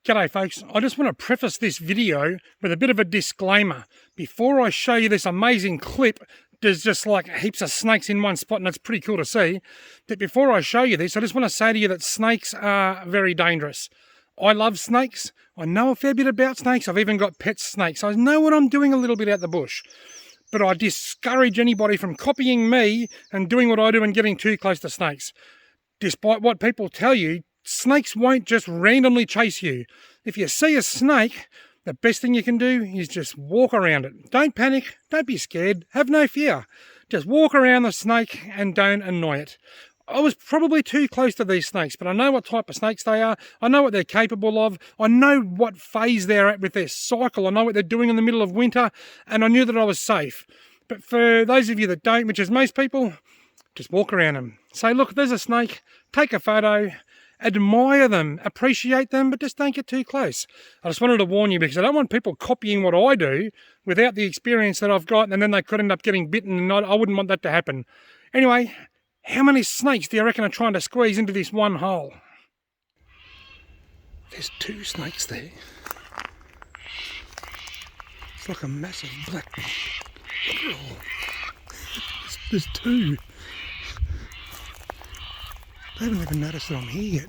G'day folks, I just want to preface this video with a bit of a disclaimer. Before I show you this amazing clip, there's just like heaps of snakes in one spot and it's pretty cool to see. But before I show you this, I just want to say to you that snakes are very dangerous. I love snakes, I know a fair bit about snakes, I've even got pet snakes. I know what I'm doing a little bit out the bush. But I discourage anybody from copying me and doing what I do and getting too close to snakes. Despite what people tell you, snakes won't just randomly chase you. If you see a snake, the best thing you can do is just walk around it. Don't panic, don't be scared, have no fear. Just walk around the snake and don't annoy it. I was probably too close to these snakes, but I know what type of snakes they are. I know what they're capable of. I know what phase they're at with their cycle. I know what they're doing in the middle of winter, and I knew that I was safe. But for those of you that don't, which is most people, just walk around them. Say, look, there's a snake, take a photo, admire them, appreciate them, but just don't get too close. I just wanted to warn you because I don't want people copying what I do without the experience that I've got, and then they could end up getting bitten, and I wouldn't want that to happen. Anyway, how many snakes do you reckon are trying to squeeze into this one hole? There's two snakes there. It's like a massive black one. Look at all. There's two. They haven't even noticed that I'm here yet.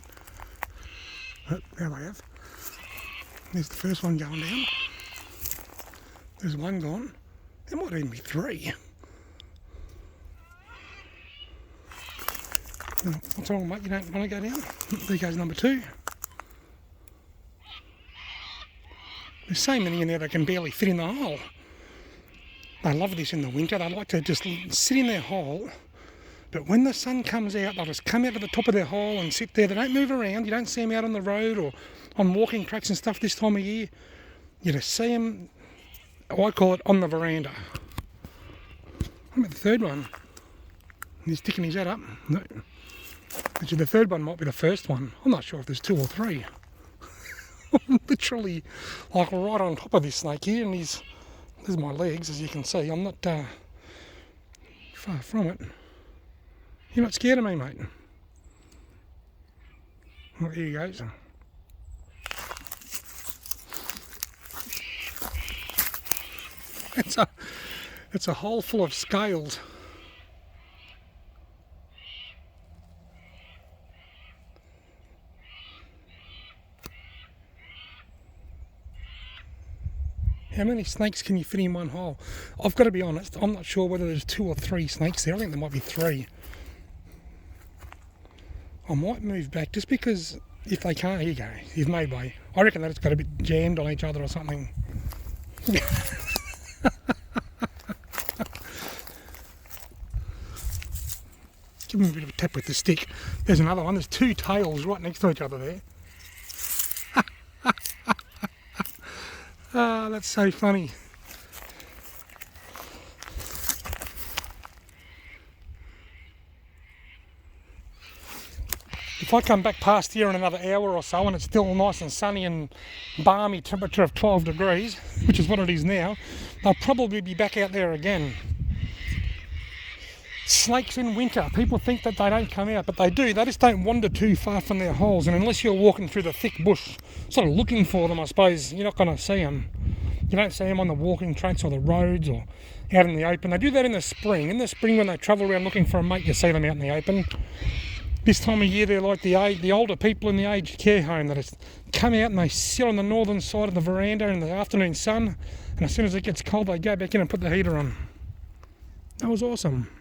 Oh, there they have. There's the first one going down. There's one gone. There might even be three. What's wrong, mate? You don't want to go down? There goes number two. There's so many in there that can barely fit in the hole. They love this in the winter. They like to just sit in their hole. But when the sun comes out, they'll just come out to the top of their hole and sit there. They don't move around. You don't see them out on the road or on walking tracks and stuff this time of year. You just see them, I call it, on the veranda. What about the third one? He's sticking his head up. No. Actually, the third one might be the first one. I'm not sure if there's two or three. I'm literally like right on top of this snake here, and there's my legs, as you can see. I'm not far from it. You're not scared of me, mate? Well, here he goes. It's a hole full of scales. How many snakes can you fit in one hole? I've got to be honest, I'm not sure whether there's two or three snakes there. I think there might be three. I might move back just because if they can't, here you go, you've made way. I reckon that it's got a bit jammed on each other or something. Give him a bit of a tap with the stick. There's another one, there's two tails right next to each other there. Ah, that's so funny. If I come back past here in another hour or so and it's still nice and sunny and balmy temperature of 12 degrees, which is what it is now, they'll probably be back out there again. Snakes in winter, people think that they don't come out, but they do. They just don't wander too far from their holes, and unless you're walking through the thick bush, sort of looking for them, I suppose, you're not going to see them. You don't see them on the walking tracks or the roads or out in the open. They do that in the spring. In the spring, when they travel around looking for a mate, you see them out in the open. This time of year, they're like the older people in the aged care home that just come out and they sit on the northern side of the veranda in the afternoon sun, and as soon as it gets cold, they go back in and put the heater on. That was awesome.